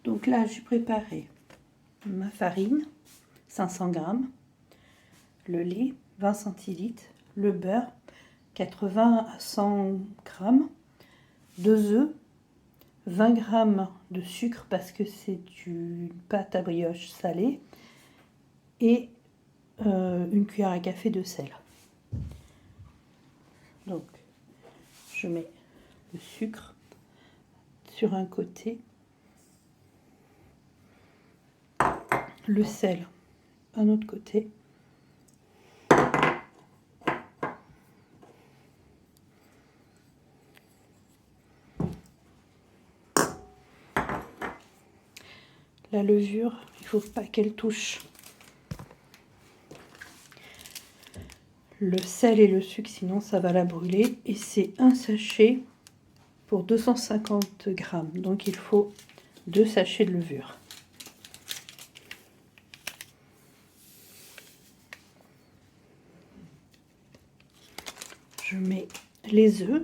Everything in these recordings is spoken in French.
Donc là, j'ai préparé ma farine, 500 g, le lait, 20 centilitres, le beurre, 80 à 100 g, 2 œufs, 20 g de sucre parce que c'est une pâte à brioche salée et une cuillère à café de sel. Donc, je mets le sucre sur un côté, le sel un autre côté. La levure, il ne faut pas qu'elle touche le sel et le sucre, sinon ça va la brûler. Et c'est un sachet pour 250 g. Donc il faut 2 sachets de levure. Je mets les œufs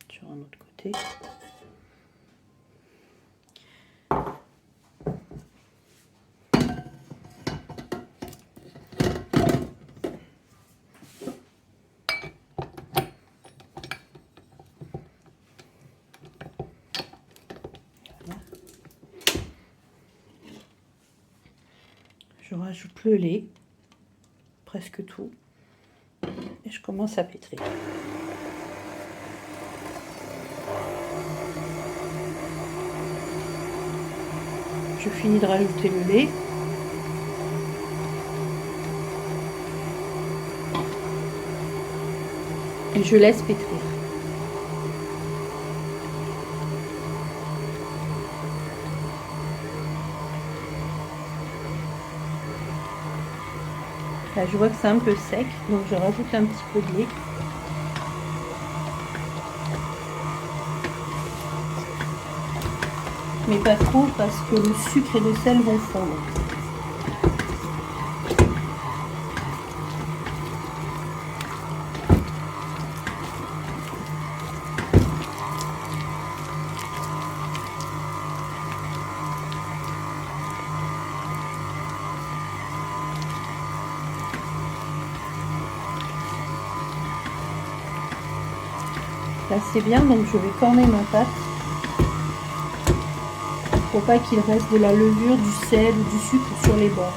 sur un autre côté. Je rajoute le lait, presque tout, et je commence à pétrir. Je finis de rajouter le lait. Et je laisse pétrir. Là, je vois que c'est un peu sec, donc je rajoute un petit peu de lait. Mais pas trop parce que le sucre et le sel vont fondre. Là c'est bien, donc je vais corner ma pâte pour pas qu'il reste de la levure, du sel ou du sucre sur les bords.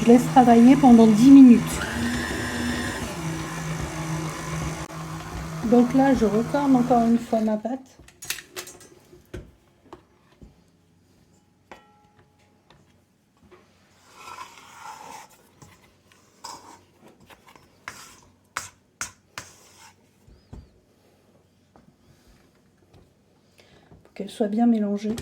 Je laisse travailler pendant 10 minutes. Donc là, je recorne encore une fois ma pâte. Pour qu'elle soit bien mélangée.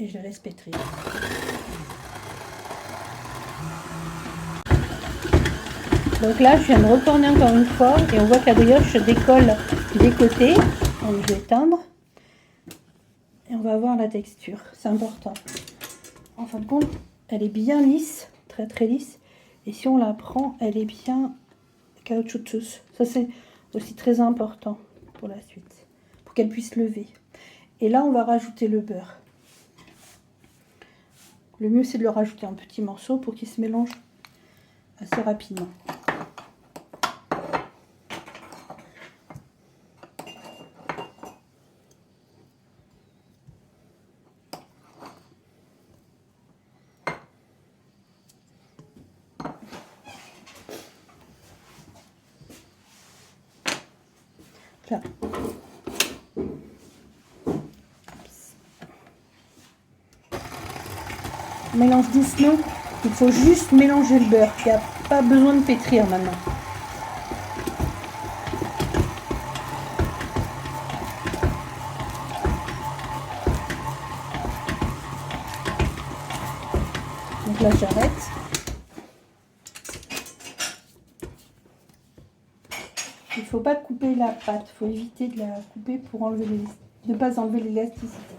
Et je la laisse pétrir. Donc là, je viens de recorner encore une fois et on voit que la brioche se décolle des côtés. Donc je vais éteindre et on va voir la texture. C'est important. En fin de compte, elle est bien lisse, très très lisse. Et si on la prend, elle est bien caoutchouteuse. Ça c'est aussi très important pour la suite, pour qu'elle puisse lever. Et là, on va rajouter le beurre. Le mieux, c'est de le rajouter en petits morceaux pour qu'il se mélange assez rapidement. Là. Mélange doucement Il faut juste mélanger le beurre. Il n'y a pas besoin de pétrir maintenant. Donc là, j'arrête. Il ne faut pas couper la pâte. Il faut éviter de la couper pour enlever ne pas enlever l'élasticité.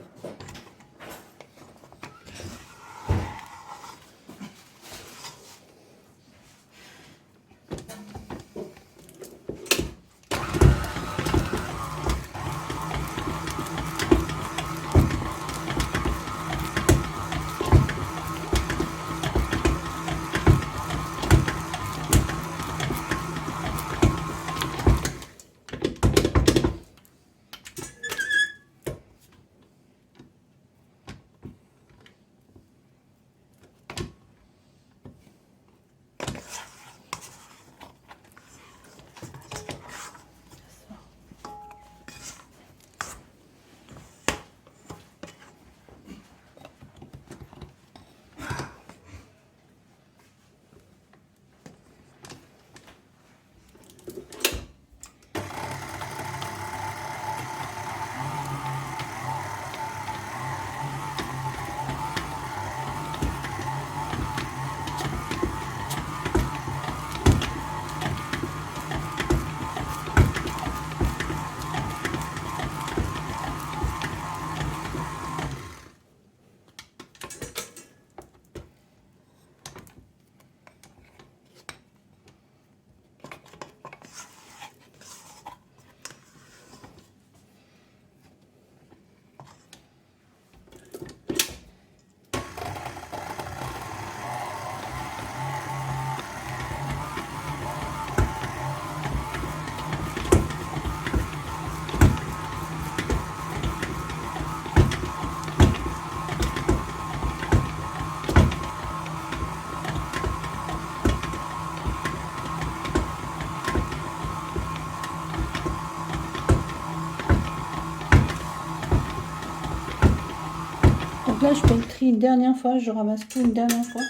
Donc là, je fais le tri une dernière fois, je ramasse tout une dernière fois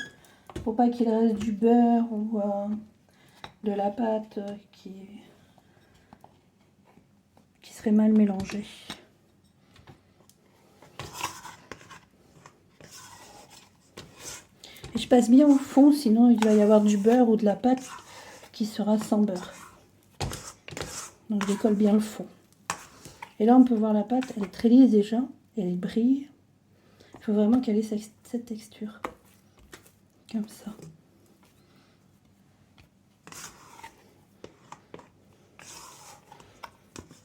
pour pas qu'il reste du beurre ou de la pâte qui serait mal mélangée. Et je passe bien au fond, sinon il va y avoir du beurre ou de la pâte qui sera sans beurre. Donc je décolle bien le fond. Et là, on peut voir la pâte, elle est très lisse déjà, elle brille. Il faut vraiment qu'elle ait cette texture. Comme ça.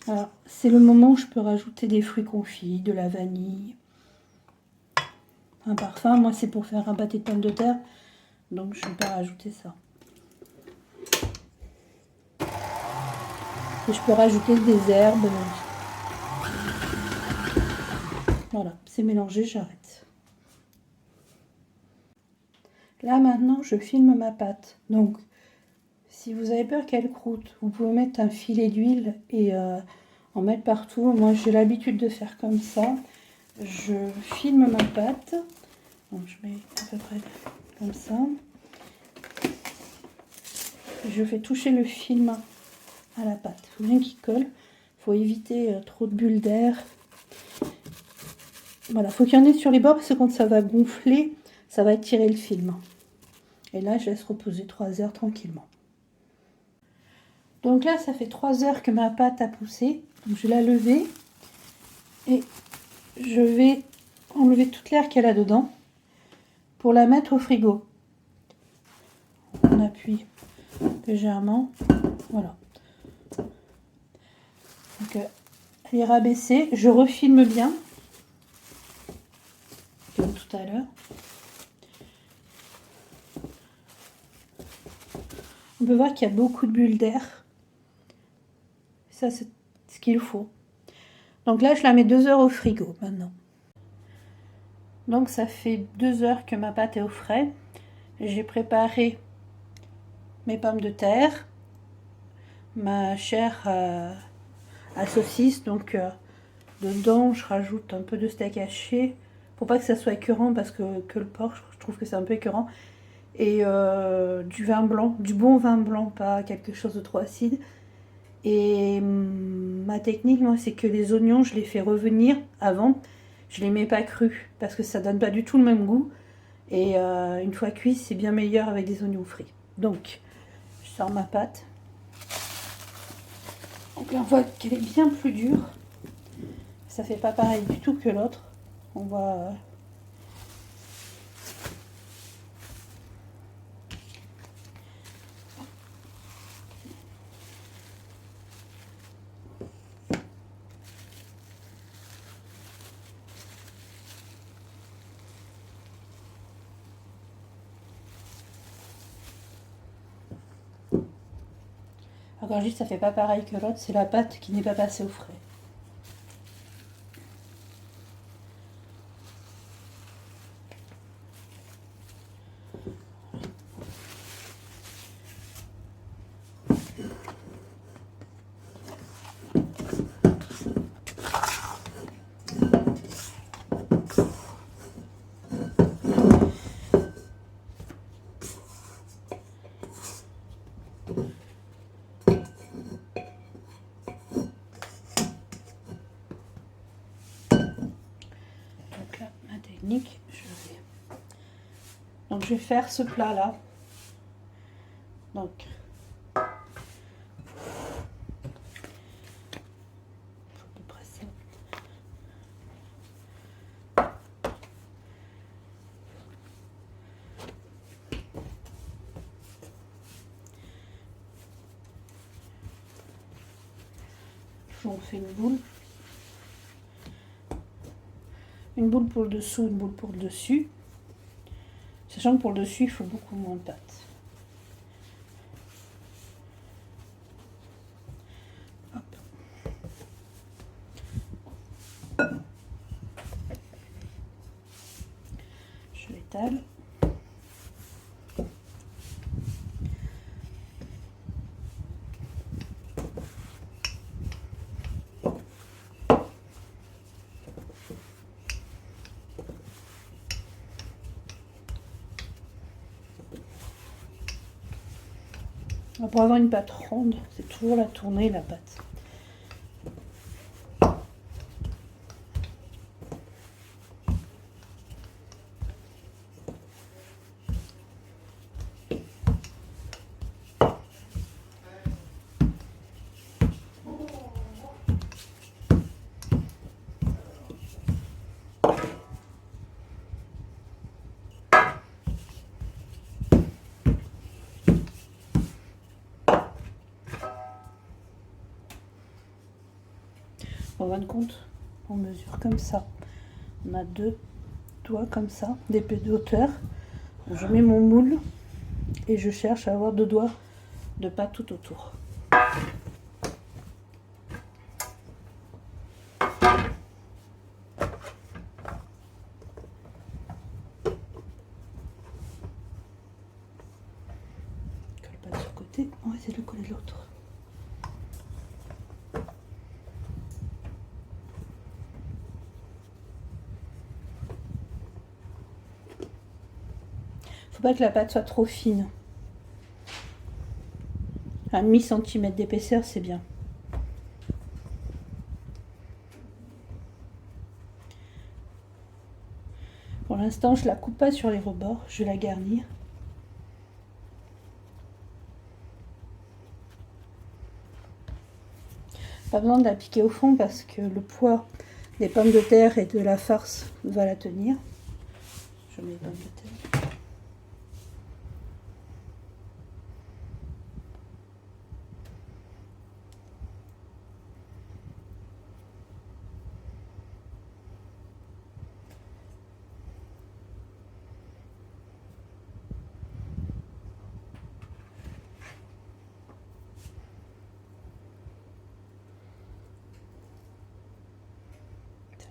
Alors, c'est le moment où je peux rajouter des fruits confits, de la vanille, un parfum. Moi, c'est pour faire un pâté de pommes de terre, donc je ne vais pas rajouter ça. Et je peux rajouter des herbes. Voilà, c'est mélangé, j'arrête. Là, maintenant, je filme ma pâte. Donc, si vous avez peur qu'elle croûte, vous pouvez mettre un filet d'huile et en mettre partout. Moi, j'ai l'habitude de faire comme ça. Je filme ma pâte. Donc, je mets à peu près comme ça. Je fais toucher le film à la pâte. Il faut bien qu'il colle. Il faut éviter trop de bulles d'air. Voilà, il faut qu'il y en ait sur les bords parce que quand ça va gonfler, ça va étirer le film. Et là, je laisse reposer 3 heures tranquillement. Donc là, ça fait 3 heures que ma pâte a poussé. Donc je vais la lever et je vais enlever toute l'air qu'elle a dedans pour la mettre au frigo. On appuie légèrement. Voilà. Donc elle est rabaissée. Je refilme bien. Comme tout à l'heure. On peut voir qu'il y a beaucoup de bulles d'air. Ça, c'est ce qu'il faut. Donc là, je la mets 2 heures au frigo maintenant. Donc ça fait 2 heures que ma pâte est au frais. J'ai préparé mes pommes de terre, ma chair à saucisse. Donc dedans, je rajoute un peu de steak haché pour pas que ça soit écœurant parce que le porc, je trouve que c'est un peu écœurant. et du vin blanc, du bon vin blanc, pas quelque chose de trop acide. Et ma technique, moi, c'est que les oignons, je les fais revenir avant. Je les mets pas crus parce que ça donne pas du tout le même goût. Et une fois cuit, c'est bien meilleur avec des oignons frits. Donc, je sors ma pâte. Donc là, on voit qu'elle est bien plus dure. Ça fait pas pareil du tout que l'autre. On voit... Alors, quand je dis que ça fait pas pareil que l'autre, c'est la pâte qui n'est pas passée au frais. Donc là, ma technique, donc je vais faire ce plat là. Donc à peu près ça. On fait une boule. Une boule pour le dessous, une boule pour le dessus. Sachant que pour le dessus, il faut beaucoup moins de pâte. Hop. Je l'étale. Pour avoir une pâte ronde, c'est toujours la tourner, la pâte. En fin de compte, on mesure comme ça. On a 2 doigts comme ça, d'épée de hauteur. Je mets mon moule et je cherche à avoir 2 doigts de pâte tout autour. Colle pas de ce côté, on va essayer de le coller de l'autre. Faut pas que la pâte soit trop fine. Un demi-centimètre d'épaisseur, c'est bien. Pour l'instant, je la coupe pas sur les rebords, je vais la garnir. Pas besoin de la piquer au fond parce que le poids des pommes de terre et de la farce va la tenir. Je mets les pommes de terre.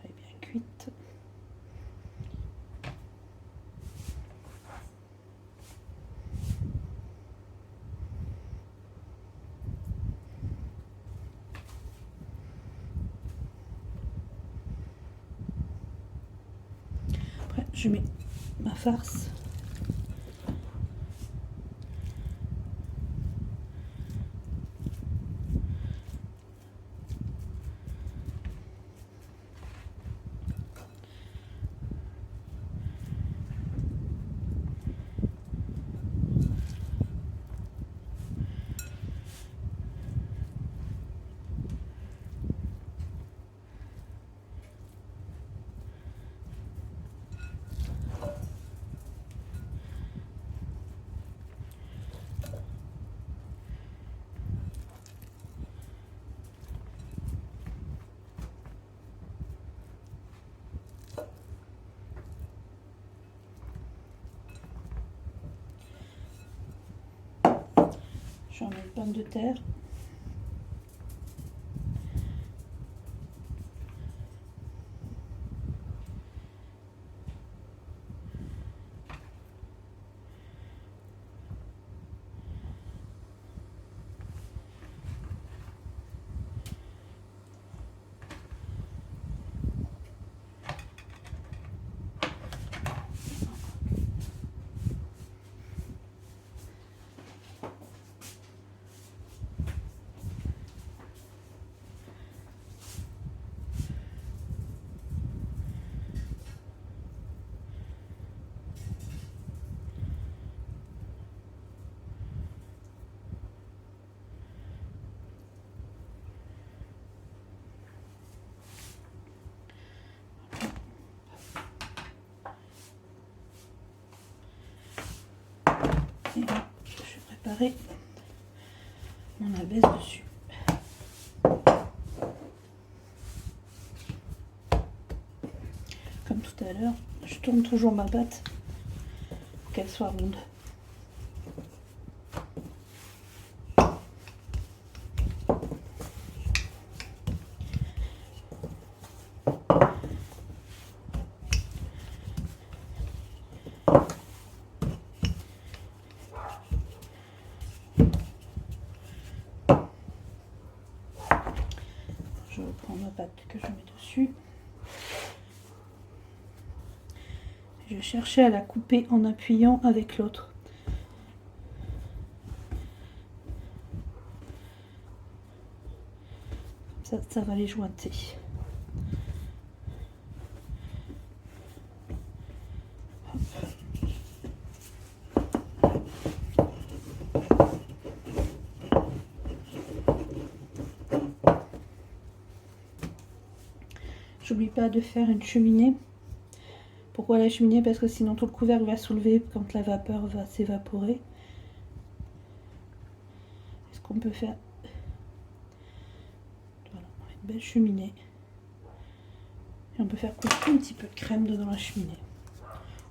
Elle est bien cuite. Après, je mets ma farce. Je vais en mettre pommes de terre. Et là, je vais préparer mon abaisse dessus. Comme tout à l'heure, je tourne toujours ma pâte pour qu'elle soit ronde. Je reprends ma pâte que je mets dessus. Je vais chercher à la couper en appuyant avec l'autre. Ça va les jointer. J'oublie pas de faire une cheminée. Pourquoi la cheminée? Parce que sinon tout le couvercle va soulever quand la vapeur va s'évaporer. Est-ce qu'on peut faire... Voilà, une belle cheminée. Et on peut faire couler un petit peu de crème dans la cheminée.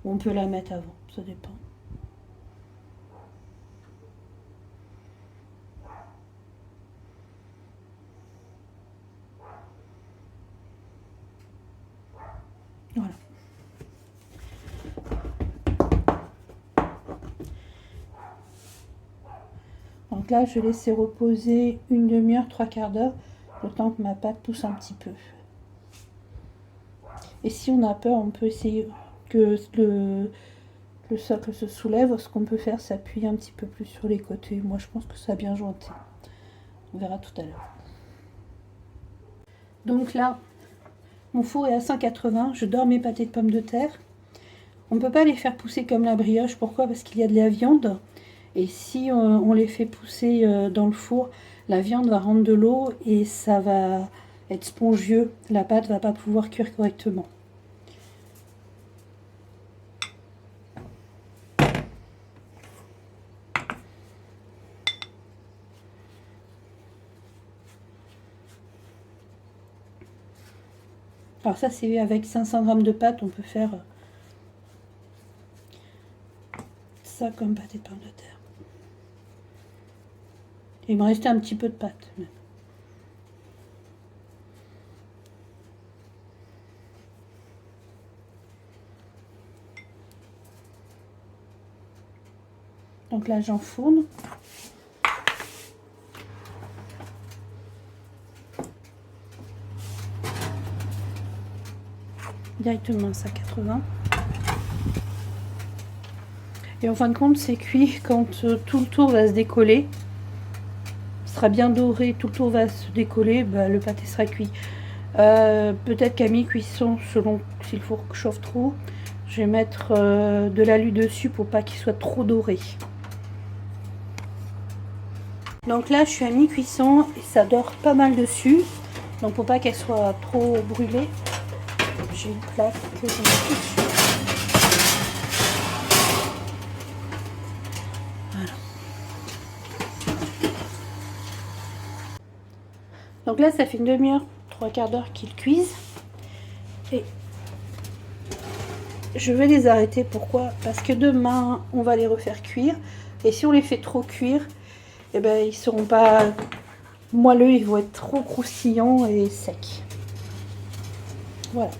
Ou on peut la mettre avant, ça dépend. Voilà. Donc là, je vais laisser reposer une demi-heure, 3/4 d'heure, le temps que ma pâte pousse un petit peu. Et si on a peur, on peut essayer que le socle se soulève. Ce qu'on peut faire, c'est appuyer un petit peu plus sur les côtés. Moi, je pense que ça a bien jointé. On verra tout à l'heure. Donc là, mon four est à 180. Je dors mes pâtés de pommes de terre. On ne peut pas les faire pousser comme la brioche. Pourquoi? Parce qu'il y a de la viande. Et si on les fait pousser dans le four, la viande va rendre de l'eau et ça va être spongieux. La pâte ne va pas pouvoir cuire correctement. Alors ça, c'est avec 500 g de pâte, on peut faire ça comme pâté de pommes de terre. Il me restait un petit peu de pâte. Donc là, j'enfourne. Directement à 180. Et en fin de compte, c'est cuit quand tout le tour va se décoller. Ce sera bien doré, tout le tour va se décoller, bah, le pâté sera cuit. Peut-être qu'à mi-cuisson, selon si le four chauffe trop, je vais mettre de l'alu dessus pour pas qu'il soit trop doré. Donc là, je suis à mi-cuisson et ça dort pas mal dessus. Donc pour pas qu'elle soit trop brûlée, j'ai une plaque que je mets dessus. Voilà. Donc là, ça fait une demi-heure, 3/4 d'heure qu'ils cuisent. Et je vais les arrêter. Pourquoi? Parce que demain, on va les refaire cuire. Et si on les fait trop cuire, eh ben, ils seront pas moelleux, ils vont être trop croustillants et secs. Voilà.